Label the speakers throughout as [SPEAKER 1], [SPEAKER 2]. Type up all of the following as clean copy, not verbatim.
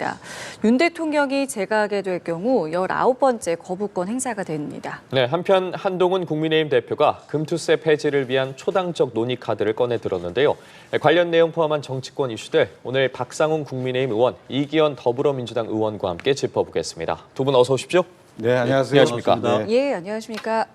[SPEAKER 1] 있습니다. 윤 대통령이 재가하게 될 경우 19번째 거부권 행사가 됩니다.
[SPEAKER 2] 네, 한편 한동훈 국민의힘 대표가 금투세 폐지를 위한 초당적 논의 카드를 꺼내 들었는데요. 관련 내용 포함한 정치권 이슈들 오늘 박상훈 국민의힘 의원, 이기현 더불어민주당 의원과 함께 짚어보겠습니다. 두 분 어서 오십시오.
[SPEAKER 3] 네, 안녕하세요.
[SPEAKER 2] 안녕하십니까?
[SPEAKER 1] 예, 안녕하십니까.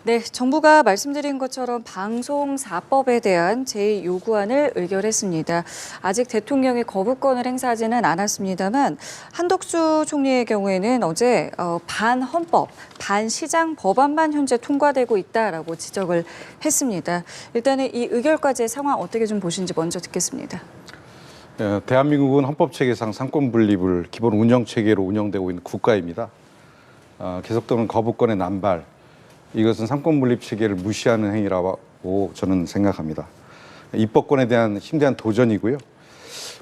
[SPEAKER 1] 네, 정부가 말씀드린 것처럼 방송사법에 대한 제2요구안을 의결했습니다. 아직 대통령이 거부권을 행사하지는 않았습니다만 한덕수 총리의 경우에는 어제 반헌법, 반시장 법안만 현재 통과되고 있다라고 지적을 했습니다. 일단은 이 의결까지의 상황 어떻게 좀 보시는지 먼저 듣겠습니다.
[SPEAKER 3] 대한민국은 헌법체계상 상권 분립을 기본 운영체계로 운영되고 있는 국가입니다. 계속되는 거부권의 남발, 이것은 상권 분립 체계를 무시하는 행위라고 저는 생각합니다. 입법권에 대한 심대한 도전이고요.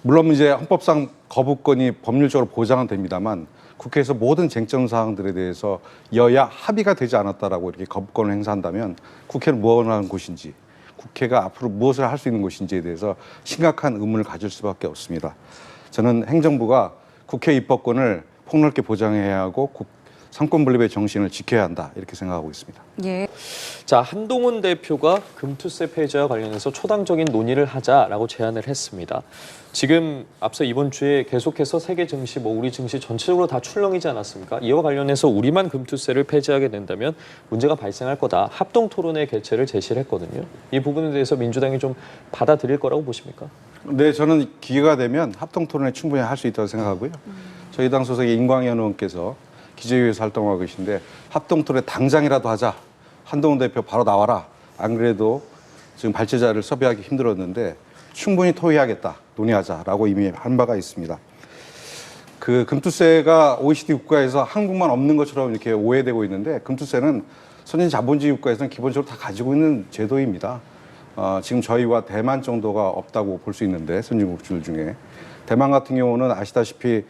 [SPEAKER 3] 물론 이제 헌법상 거부권이 법률적으로 보장은 됩니다만 국회에서 모든 쟁점 사항들에 대해서 여야 합의가 되지 않았다라고 이렇게 거부권을 행사한다면 국회는 무엇을 하는 곳인지, 국회가 앞으로 무엇을 할 수 있는 곳인지에 대해서 심각한 의문을 가질 수밖에 없습니다. 저는 행정부가 국회 입법권을 폭넓게 보장해야 하고 상권 분립의 정신을 지켜야 한다, 이렇게 생각하고 있습니다.
[SPEAKER 1] 예.
[SPEAKER 2] 자, 한동훈 대표가 금투세 폐지와 관련해서 초당적인 논의를 하자라고 제안을 했습니다. 지금 앞서 이번 주에 계속해서 세계 증시, 우리 증시 전체적으로 다 출렁이지 않았습니까? 이와 관련해서 우리만 금투세를 폐지하게 된다면 문제가 발생할 거다. 합동 토론회 개최를 제시를 했거든요. 이 부분에 대해서 민주당이 좀 받아들일 거라고 보십니까?
[SPEAKER 3] 네, 저는 기회가 되면 합동 토론회 충분히 할 수 있다고 생각하고요. 저희 당 소속의 임광현 의원께서 기재위에서 활동하고 계신데 합동 토론회 당장이라도 하자. 한동훈 대표 바로 나와라. 안 그래도 지금 발제자를 섭외하기 힘들었는데 충분히 토의하겠다, 논의하자라고 이미 한 바가 있습니다. 그 금투세가 OECD 국가에서 한국만 없는 것처럼 이렇게 오해되고 있는데 금투세는 선진 자본주의 국가에서는 기본적으로 다 가지고 있는 제도입니다. 지금 저희와 대만 정도가 없다고 볼 수 있는데 선진국들 중에 대만 같은 경우는 아시다시피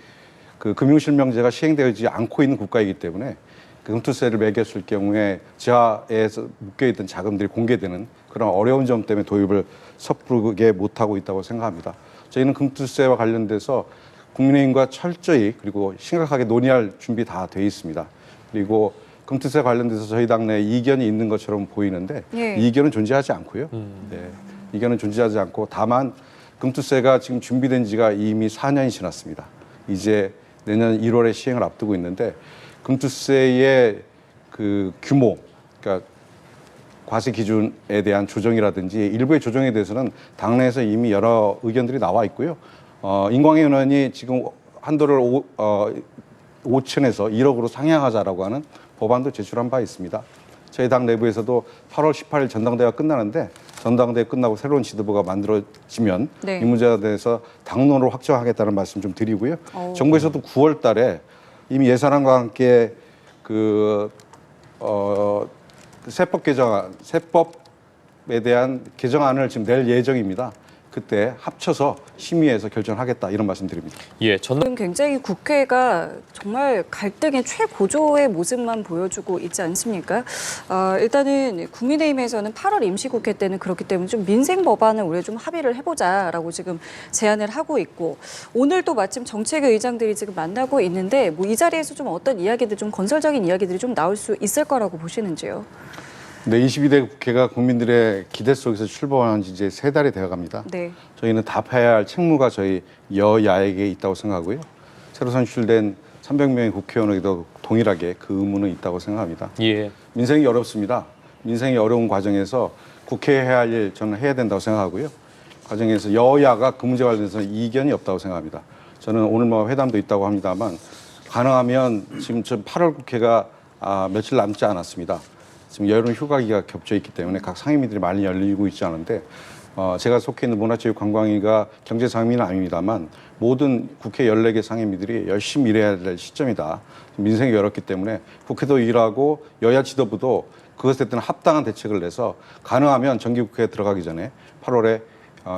[SPEAKER 3] 그 금융실명제가 시행되지 않고 있는 국가이기 때문에 금투세를 매겼을 경우에 지하에서 묶여있던 자금들이 공개되는 그런 어려운 점 때문에 도입을 섣부르게 못하고 있다고 생각합니다. 저희는 금투세와 관련돼서 국민의힘과 철저히 그리고 심각하게 논의할 준비 다 돼 있습니다. 그리고 금투세 관련돼서 저희 당내에 이견이 있는 것처럼 보이는데 이견은 존재하지 않고요. 네, 이견은 존재하지 않고 다만 금투세가 지금 준비된 지가 이미 4년이 지났습니다. 이제 내년 1월에 시행을 앞두고 있는데 금투세의 그 규모, 그러니까 과세 기준에 대한 조정이라든지 일부의 조정에 대해서는 당내에서 이미 여러 의견들이 나와 있고요. 임광현 의원이 지금 한도를 5천에서 1억으로 상향하자라고 하는 법안도 제출한 바 있습니다. 저희 당 내부에서도 8월 18일 전당대회가 끝나는데 전당대회 끝나고 새로운 지도부가 만들어지면 이 문제에 대해서 당론으로 확정하겠다는 말씀 좀 드리고요. 정부에서도 9월 달에 이미 예산안과 함께 세법 개정안, 세법에 대한 개정안을 지금 낼 예정입니다. 그때 합쳐서 심의해서 결정하겠다, 이런 말씀드립니다.
[SPEAKER 2] 예,
[SPEAKER 1] 지금 굉장히 국회가 정말 갈등의 최고조의 모습만 보여주고 있지 않습니까? 일단은 국민의힘에서는 8월 임시국회 때는 그렇기 때문에 좀 민생 법안을 우리 좀 합의를 해보자라고 지금 제안을 하고 있고, 오늘 또 마침 정책위 의장들이 지금 만나고 있는데 이 자리에서 좀 어떤 이야기들, 좀 건설적인 이야기들이 좀 나올 수 있을 거라고 보시는지요?
[SPEAKER 3] 네, 22대 국회가 국민들의 기대 속에서 출범한 지 이제 3달이 되어갑니다.
[SPEAKER 1] 네.
[SPEAKER 3] 저희는 답해야 할 책무가 저희 여야에게 있다고 생각하고요. 새로 선출된 300명의 국회의원에게도 동일하게 그 의무는 있다고 생각합니다.
[SPEAKER 2] 예.
[SPEAKER 3] 민생이 어렵습니다. 민생이 어려운 과정에서 국회에 해야 할 일 저는 해야 된다고 생각하고요. 과정에서 여야가 그 문제 관련해서 이견이 없다고 생각합니다. 저는 오늘 회담도 있다고 합니다만 가능하면 지금 8월 국회가 며칠 남지 않았습니다. 지금 여름 휴가기가 겹쳐 있기 때문에 각 상임위들이 많이 열리고 있지 않은데 제가 속해 있는 문화체육관광위가 경제상임위는 아닙니다만 모든 국회 14개 상임위들이 열심히 일해야 될 시점이다. 민생이 어렵기 때문에 국회도 일하고 여야 지도부도 그것에 대한 합당한 대책을 내서 가능하면 정기국회에 들어가기 전에 8월에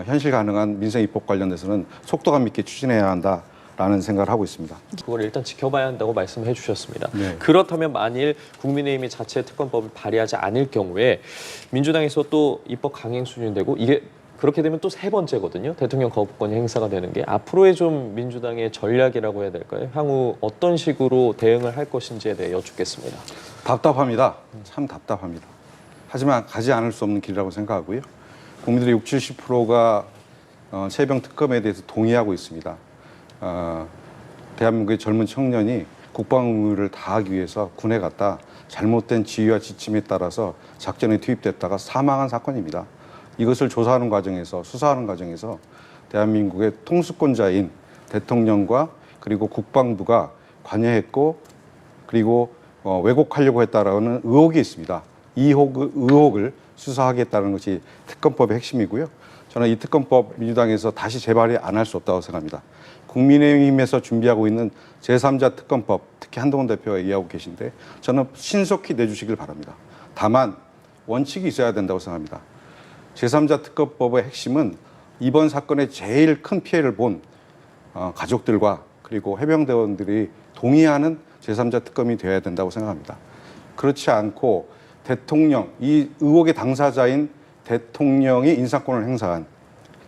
[SPEAKER 3] 현실 가능한 민생 입법 관련돼서는 속도감 있게 추진해야 한다. 라는 생각을 하고 있습니다.
[SPEAKER 2] 그걸 일단 지켜봐야 한다고 말씀해 주셨습니다.
[SPEAKER 3] 네.
[SPEAKER 2] 그렇다면 만일 국민의힘이 자체 특검법을 발의하지 않을 경우에 민주당에서 또 입법 강행 수준되고 이게 그렇게 되면 또 세 번째거든요. 대통령 거부권이 행사가 되는 게 앞으로의 좀 민주당의 전략이라고 해야 될까요? 향후 어떤 식으로 대응을 할 것인지에 대해 여쭙겠습니다.
[SPEAKER 3] 답답합니다. 참 답답합니다. 하지만 가지 않을 수 없는 길이라고 생각하고요. 국민들의 60, 70%가 최병 특검에 대해서 동의하고 있습니다. 대한민국의 젊은 청년이 국방 의무를 다하기 위해서 군에 갔다 잘못된 지휘와 지침에 따라서 작전에 투입됐다가 사망한 사건입니다. 이것을 조사하는 과정에서 수사하는 과정에서 대한민국의 통수권자인 대통령과 그리고 국방부가 관여했고 그리고 왜곡하려고 했다라는 의혹이 있습니다. 이 의혹을 수사하겠다는 것이 특검법의 핵심이고요. 저는 이 특검법 민주당에서 다시 재발이 안 할 수 없다고 생각합니다. 국민의힘에서 준비하고 있는 제3자 특검법, 특히 한동훈 대표가 얘기하고 계신데 저는 신속히 내주시길 바랍니다. 다만 원칙이 있어야 된다고 생각합니다. 제3자 특검법의 핵심은 이번 사건에 제일 큰 피해를 본 가족들과 그리고 해병대원들이 동의하는 제3자 특검이 되어야 된다고 생각합니다. 그렇지 않고 대통령, 이 의혹의 당사자인 대통령이 인사권을 행사한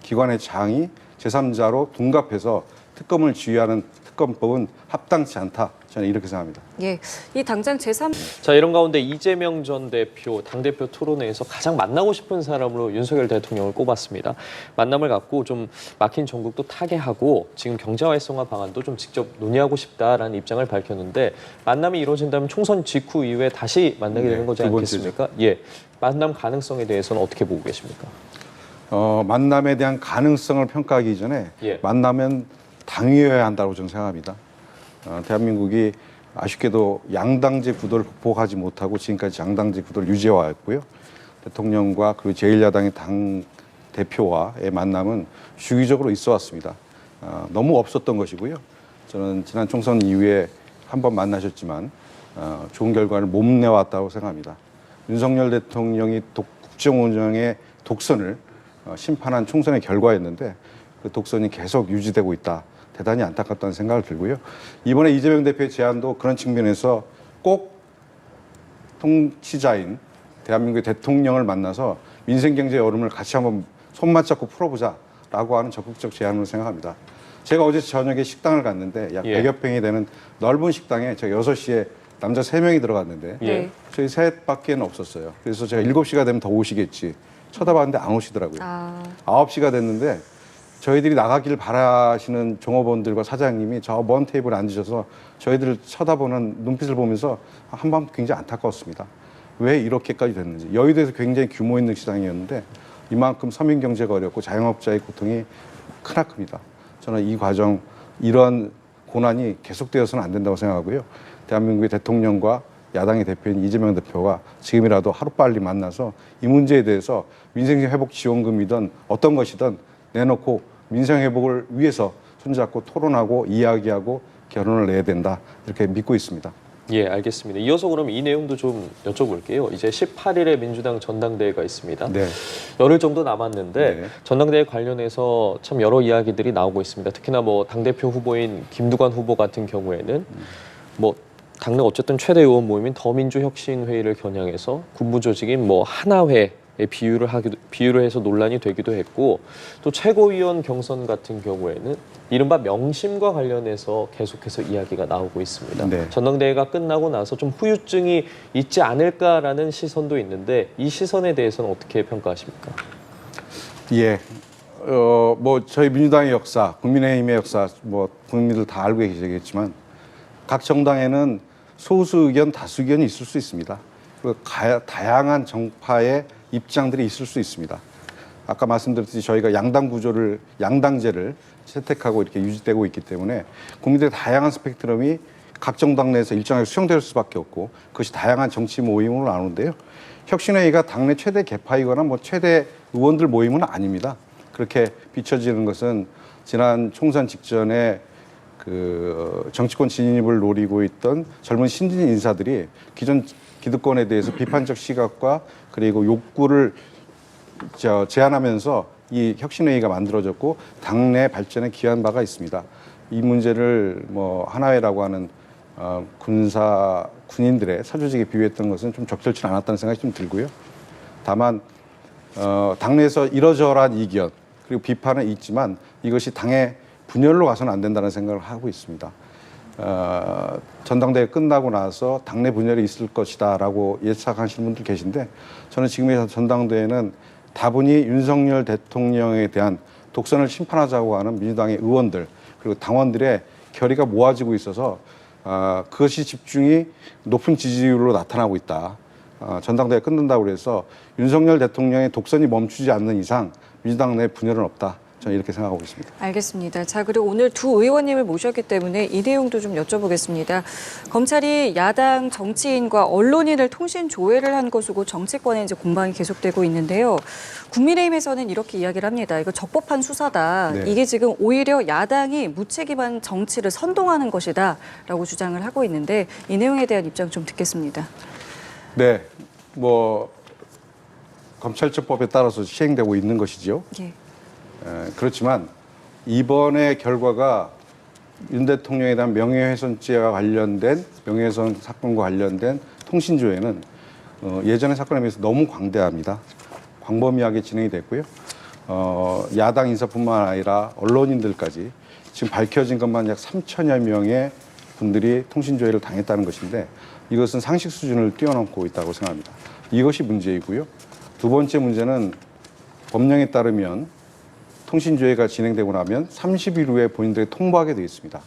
[SPEAKER 3] 기관의 장이 제3자로 둔갑해서 특검을 지휘하는 특검법은 합당치 않다. 저는 이렇게 생각합니다.
[SPEAKER 1] 예, 이 당장 제3
[SPEAKER 2] 자, 이런 가운데 이재명 전 대표 당대표 토론회에서 가장 만나고 싶은 사람으로 윤석열 대통령을 꼽았습니다. 만남을 갖고 좀 막힌 전국도 타개하고 지금 경제 활성화 방안도 좀 직접 논의하고 싶다라는 입장을 밝혔는데 만남이 이루어진다면 총선 직후 이후에 다시 만나게 되는 거지
[SPEAKER 3] 두 번째죠.
[SPEAKER 2] 않겠습니까? 예, 만남 가능성에 대해서는 어떻게 보고 계십니까?
[SPEAKER 3] 만남에 대한 가능성을 평가하기 전에
[SPEAKER 2] 예.
[SPEAKER 3] 만나면 당위여야 한다고 저는 생각합니다. 대한민국이 아쉽게도 양당제 구도를 극복하지 못하고 지금까지 양당제 구도를 유지해왔고요. 대통령과 그리고 제1야당의 당 대표와의 만남은 주기적으로 있어 왔습니다. 너무 없었던 것이고요. 저는 지난 총선 이후에 한 번 만나셨지만 좋은 결과를 못 내왔다고 생각합니다. 윤석열 대통령이 국정 운영의 독선을 심판한 총선의 결과였는데 그 독선이 계속 유지되고 있다. 대단히 안타깝다는 생각을 들고요. 이번에 이재명 대표의 제안도 그런 측면에서 꼭 통치자인 대한민국의 대통령을 만나서 민생 경제 여름을 같이 한번 손맞잡고 풀어보자라고 하는 적극적 제안으로 생각합니다. 제가 어제 저녁에 식당을 갔는데 약
[SPEAKER 2] 예.
[SPEAKER 3] 100여 평이 되는 넓은 식당에 제가 6시에 남자 3명이 들어갔는데
[SPEAKER 2] 예.
[SPEAKER 3] 저희 셋밖에 없었어요. 그래서 제가 7시가 되면 더 오시겠지 쳐다봤는데 안 오시더라고요. 9시가 됐는데 저희들이 나가길 바라시는 종업원들과 사장님이 저 먼 테이블에 앉으셔서 저희들을 쳐다보는 눈빛을 보면서 한밤 굉장히 안타까웠습니다. 왜 이렇게까지 됐는지. 여의도에서 굉장히 규모 있는 시장이었는데 이만큼 서민 경제가 어렵고 자영업자의 고통이 크나큽니다. 저는 이 과정, 이런 고난이 계속되어서는 안 된다고 생각하고요. 대한민국의 대통령과 야당의 대표인 이재명 대표가 지금이라도 하루빨리 만나서 이 문제에 대해서 민생회복 지원금이든 어떤 것이든 내놓고 민생회복을 위해서 손잡고 토론하고 이야기하고 결론을 내야 된다. 이렇게 믿고 있습니다.
[SPEAKER 2] 예, 알겠습니다. 이어서 그럼 이 내용도 좀 여쭤볼게요. 이제 18일에 민주당 전당대회가 있습니다.
[SPEAKER 3] 네.
[SPEAKER 2] 열흘 정도 남았는데
[SPEAKER 3] 네.
[SPEAKER 2] 전당대회 관련해서 참 여러 이야기들이 나오고 있습니다. 특히나 뭐 당대표 후보인 김두관 후보 같은 경우에는 뭐 당내 어쨌든 최대 의원 모임인 더민주혁신회의를 겨냥해서 군부 조직인 뭐 하나회에 비유를 해서 논란이 되기도 했고 또 최고위원 경선 같은 경우에는 이른바 명심과 관련해서 계속해서 이야기가 나오고 있습니다.
[SPEAKER 3] 네.
[SPEAKER 2] 전당대회가 끝나고 나서 좀 후유증이 있지 않을까라는 시선도 있는데 이 시선에 대해서는 어떻게 평가하십니까?
[SPEAKER 3] 예. 뭐 저희 민주당의 역사, 국민의힘의 역사, 뭐 국민들 다 알고 계시겠지만 각 정당에는 소수 의견, 다수 의견이 있을 수 있습니다. 그리고 다양한 정파의 입장들이 있을 수 있습니다. 아까 말씀드렸듯이 저희가 양당제를 채택하고 이렇게 유지되고 있기 때문에 국민들의 다양한 스펙트럼이 각 정당 내에서 일정하게 수용될 수밖에 없고 그것이 다양한 정치 모임으로 나오는데요. 혁신회의가 당내 최대 개파이거나 뭐 최대 의원들 모임은 아닙니다. 그렇게 비춰지는 것은 지난 총선 직전에 그 정치권 진입을 노리고 있던 젊은 신진 인사들이 기존 기득권에 대해서 비판적 시각과 그리고 욕구를 제안하면서 이 혁신회의가 만들어졌고 당내 발전에 기여한 바가 있습니다. 이 문제를 뭐 하나회라고 하는 군인들의 사조직에 비유했던 것은 좀 적절치 않았다는 생각이 좀 들고요. 다만 당내에서 이러저러한 이견 그리고 비판은 있지만 이것이 당의 분열로 가서는 안 된다는 생각을 하고 있습니다. 전당대회 끝나고 나서 당내 분열이 있을 것이다라고 예측하시는 분들 계신데 저는 지금의 전당대회는 다분히 윤석열 대통령에 대한 독선을 심판하자고 하는 민주당의 의원들 그리고 당원들의 결의가 모아지고 있어서 그것이 집중이 높은 지지율로 나타나고 있다. 전당대회 끝난다고 해서 윤석열 대통령의 독선이 멈추지 않는 이상 민주당 내 분열은 없다. 저는 이렇게 생각하고 있습니다.
[SPEAKER 1] 알겠습니다. 자, 그리고 오늘 두 의원님을 모셨기 때문에 이 내용도 좀 여쭤보겠습니다. 검찰이 야당 정치인과 언론인을 통신 조회를 한 것으로 정치권에 이제 공방이 계속되고 있는데요. 국민의힘에서는 이렇게 이야기를 합니다. 이거 적법한 수사다.
[SPEAKER 3] 네.
[SPEAKER 1] 이게 지금 오히려 야당이 무책임한 정치를 선동하는 것이다라고 주장을 하고 있는데 이 내용에 대한 입장 좀 듣겠습니다.
[SPEAKER 3] 네, 검찰청법에 따라서 시행되고 있는 것이죠.
[SPEAKER 1] 예.
[SPEAKER 3] 그렇지만 이번의 결과가 윤 대통령에 대한 명예훼손죄와 관련된 명예훼손 사건과 관련된 통신조회는 예전의 사건에 비해서 너무 광대합니다. 광범위하게 진행이 됐고요. 야당 인사뿐만 아니라 언론인들까지 지금 밝혀진 것만 약 3천여 명의 분들이 통신조회를 당했다는 것인데 이것은 상식 수준을 뛰어넘고 있다고 생각합니다. 이것이 문제이고요. 두 번째 문제는 법령에 따르면 통신조회가 진행되고 나면 30일 후에 본인들이 통보하게 되어 있습니다.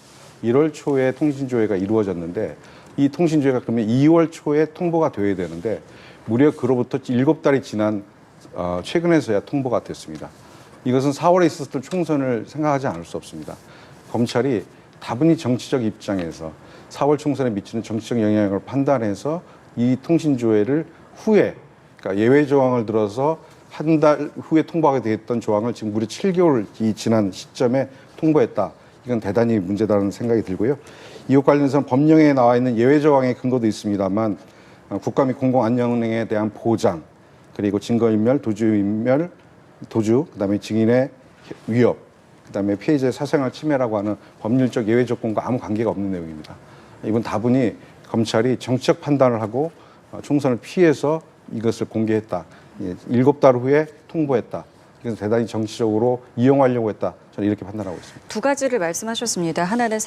[SPEAKER 3] 1월 초에 통신조회가 이루어졌는데 이 통신조회가 그러면 2월 초에 통보가 되어야 되는데 무려 그로부터 7달이 지난 최근에서야 통보가 됐습니다. 이것은 4월에 있었던 총선을 생각하지 않을 수 없습니다. 검찰이 다분히 정치적 입장에서 4월 총선에 미치는 정치적 영향을 판단해서 이 통신조회를 후에 그러니까 예외 조항을 들어서 한 달 후에 통보하게 됐던 조항을 지금 무려 7개월이 지난 시점에 통보했다. 이건 대단히 문제다는 생각이 들고요. 이것 관련해서는 법령에 나와 있는 예외 조항의 근거도 있습니다만 국가 및 공공안녕에 대한 보장 그리고 증거인멸, 도주, 그다음에 증인의 위협, 그다음에 피해자의 사생활 침해라고 하는 법률적 예외 조건과 아무 관계가 없는 내용입니다. 이건 다분히 검찰이 정치적 판단을 하고 총선을 피해서 이것을 공개했다. 7달 후에 통보했다. 이건 대단히 정치적으로 이용하려고 했다. 저는 이렇게 판단하고 있습니다.
[SPEAKER 1] 두 가지를 말씀하셨습니다. 하나는